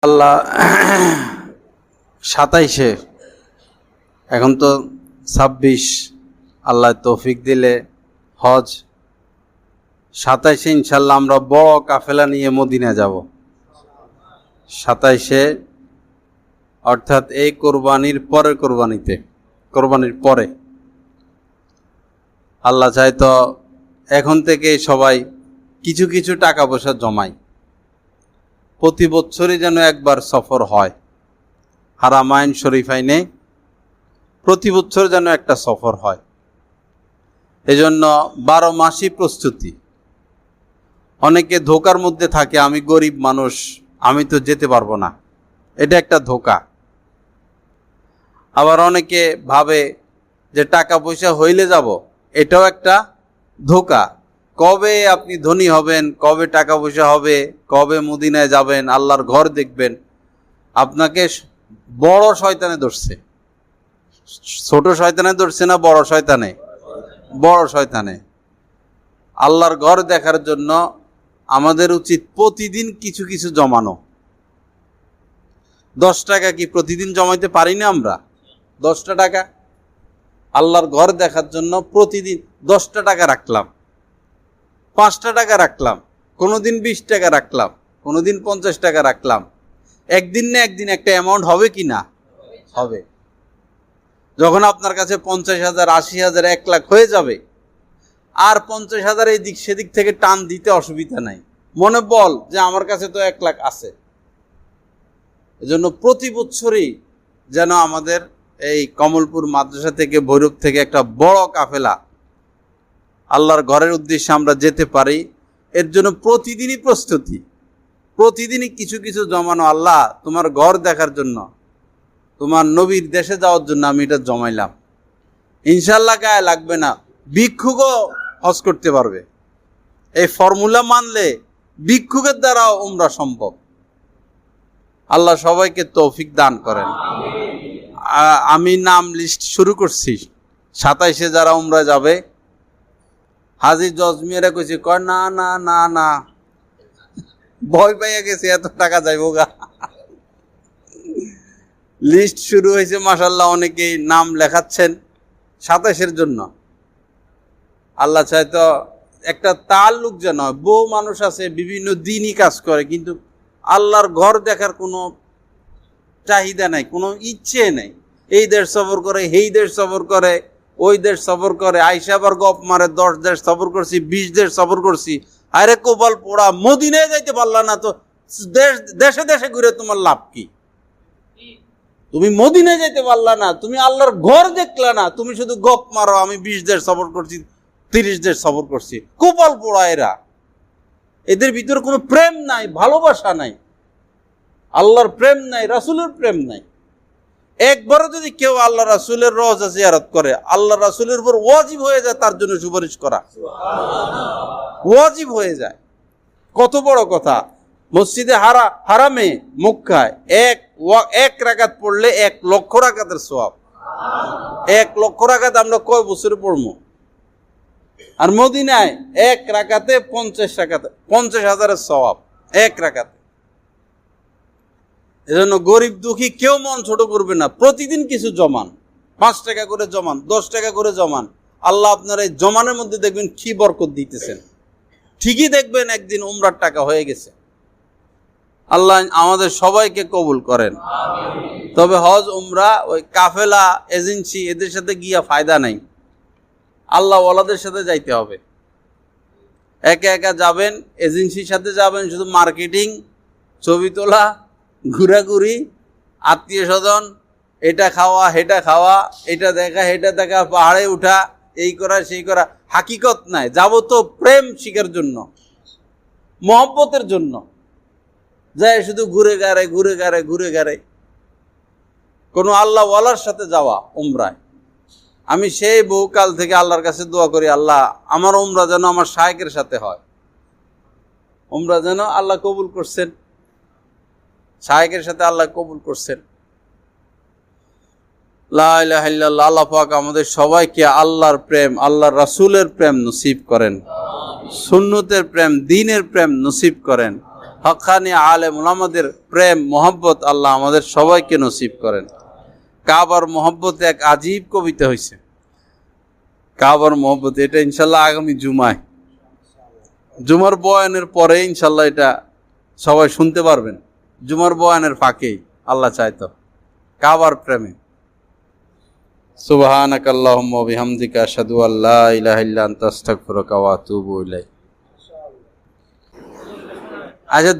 আল্লাহ 27-এ, এখন তো 26, আল্লাহ তৌফিক দিলে হজ 27-এ ইনশাল্লাহ আমরা বড় কাফেলা নিয়ে মদিনা যাব। 27-এ অর্থাৎ এই কোরবানির পরে আল্লাহ চাই তো এখন থেকে সবাই কিছু কিছু টাকা পয়সা জমায়, প্রতি বছরই যেন একবার সফর হয় হারামাইন শরীফাইনে, প্রতি বছর যেন একটা সফর হয়। এজন্য 12 মাসই প্রস্তুতি। অনেকে ধোকার মধ্যে থাকে, আমি গরিব মানুষ, আমি তো যেতে পারবো না, এটা একটা ধোকা। আবার অনেকে ভাবে যে টাকা পয়সা হইলে যাব, এটাও একটা ধোকা। কবে আপনি ধনী হবেন, কবে টাকা পয়সা হবে, কবে মদিনায় যাবেন, আল্লাহর ঘর দেখবেন, আপনাকে বড় শয়তানে ধরছে। ছোট শয়তানে ধরছে না বড় শয়তানে? বড় শয়তানে। আল্লাহর ঘর দেখার জন্য আমাদের উচিত প্রতিদিন কিছু কিছু জমানো। 10 টাকা কি প্রতিদিন জমাইতে পারি না আমরা? 10টা টাকা আল্লাহর ঘর দেখার জন্য প্রতিদিন 10টা টাকা রাখলাম, 5টা টাকা রাখলাম, কোনোদিন 20 টাকা রাখলাম, কোনোদিন 50 টাকা রাখলাম। একদিন না একদিন একটা অ্যামাউন্ট হবে কি না? হবে। যখন আপনার কাছে 50,000, 80,000, 1 লাখ হয়ে যাবে, আর 50,000 এই দিক সেদিক থেকে টান দিতে অসুবিধা নাই। মনে বল যে আমার কাছে তো 1 লাখ আছে। এজন্য প্রতি বছরই যেন আমাদের এই কমলপুর মাদ্রাসা থেকে, ভৈরব থেকে একটা বড় কাফেলা আল্লাহর ঘরের উদ্দেশ্যে আমরা যেতে পারি। এর জন্য প্রতিদিনই প্রস্তুতি, প্রতিদিনই কিছু কিছু জমানো। আল্লাহ তোমার ঘর দেখার জন্য, তোমার নবীর দেশে যাওয়ার জন্য আমি এটা জমাইলাম। ইনশাল্লাহ গায়ে লাগবে না, ভিক্ষুকও হজ করতে পারবে। এই ফর্মুলা মানলে ভিক্ষুকের দ্বারাও উমরা সম্ভব। আল্লাহ সবাইকে তৌফিক দান করেন। আমি নাম লিস্ট শুরু করছি। 27-এ যারা উমরা যাবে, হাজি জজমিয়ারা কইছে, কয় না না না না, ভয় পাইয়া গেছে, এত টাকা যাইবো গা। লিস্ট শুরু হয়েছে, মাশাআল্লাহ, অনেকেই নাম লেখাচ্ছেন 27-এর জন্য। আল্লাহ চাই তো একটা তাল্লুক যেন হয়। বহু মানুষ আছে বিভিন্ন দিনই কাজ করে, কিন্তু আল্লাহর ঘর দেখার কোনো চাহিদা নাই, কোনো ইচ্ছে নেই। এই দেশ সফর করে, এই দেশ সফর করে, ওই দেশ সফর করে, আইসা আবার গপ মারে, 10 দেশ সফর করছি, 20 দেশ সফর করছি। আরে কপাল পোড়া, মদিনায় যাইতে পারলা না তো দেশে দেশে ঘুরে তোমার লাভ কি? তুমি মদিনায় যাইতে পারলা না, তুমি আল্লাহর ঘর দেখলা না, তুমি শুধু গপ মারো আমি 20 দেশ সফর করছি, 30 দেশ সফর করছি। কপাল পোড়া এরা। এদের ভিতরে কোনো প্রেম নাই, ভালোবাসা নাই, আল্লাহর প্রেম নাই, রাসূলের প্রেম নাই। একবারও যদি কেউ আল্লাহ রাসূলের রওজা জিয়ারত করে, আল্লাহ রাসূলের উপর ওয়াজিব হয়ে যায় তার জন্য সুপারিশ করা। ওয়াজিব হয়ে যায়। কত বড় কথা! মসজিদে হারামে মক্কায় এক রাকাত পড়লে 1 লক্ষ রাকাতের সওয়াব। 1 লক্ষ রাকাত আমরা কয় বছরে পড়বো? আর মদিনায় 1 রাকাতে 50,000-এর সওয়াব 1 রাকাতে। এজন্য গরিব দুঃখী কেউ মন ছোট করবে না, প্রতিদিন কিছু জমান, 5 টাকা করে জমান, 10 টাকা করে জমান। আল্লাহ আপনার এই জমানের মধ্যে দেখবেন কি বরকত দিতেছেন। ঠিকই দেখবেন একদিন উমরার টাকা হয়ে গেছে। আল্লাহ আমাদের সবাইকে কবুল করেন। তবে হজ উমরা ওই কাফেলা এজেন্সি এদের সাথে গিয়া ফায়দা নাই, আল্লাহ ওয়ালাদের সাথে যাইতে হবে। একা একা যাবেন, এজেন্সির সাথে যাবেন, শুধু মার্কেটিং, ছবি তোলা, ঘোরাঘুরি, আত্মীয় স্বজন, এটা খাওয়া হেটা খাওয়া, এটা দেখা হেটা দেখা, পাহাড়ে উঠা, এই করা সেই করা, হাকিকত নাই। যাব তো প্রেম শিখার জন্য, মহব্বতের জন্য, যায় শুধু ঘুরে গাড়ে কোনো আল্লাহ ওয়ালার সাথে যাওয়া উমরায়। আমি সেই বহুকাল থেকে আল্লাহর কাছে দোয়া করি, আল্লাহ আমার উমরা যেন আমার শায়েখের সাথে হয়। উমরা যেন আল্লাহ কবুল করছেন, শায়েখের সাথে আল্লাহ কবুল করছেন। লা ইলাহা ইল্লাল্লাহ। আল্লাহ পাক আমাদের সবাইকে আল্লাহর প্রেম, আল্লাহর রাসূলের প্রেম নসিব করেন, সুন্নতের প্রেম, দ্বীনের প্রেম নসিব করেন। হক্কানি আলেম উলামাদের প্রেম মোহব্বত আল্লাহ আমাদের সবাইকে নসিব করেন। কাবার মোহব্বত এক আজীব কবিতা হয়েছে, কাবার মোহব্বত। এটা ইনশাল্লাহ আগামী জুমার বয়ানের পরে ইনশাল্লাহ এটা সবাই শুনতে পারবেন, জুমার বয়ানের ফাঁকেই আল্লাহ চাইতো কাবার প্রেমে। সুবহানাকাল্লাহুম্মা ওয়া বিহামদিকা আশহাদু আল্লা ইলাহা ইল্লা আনতা আস্তাগফিরুকা ওয়া আতুবু ইলাইক। আচ্ছা।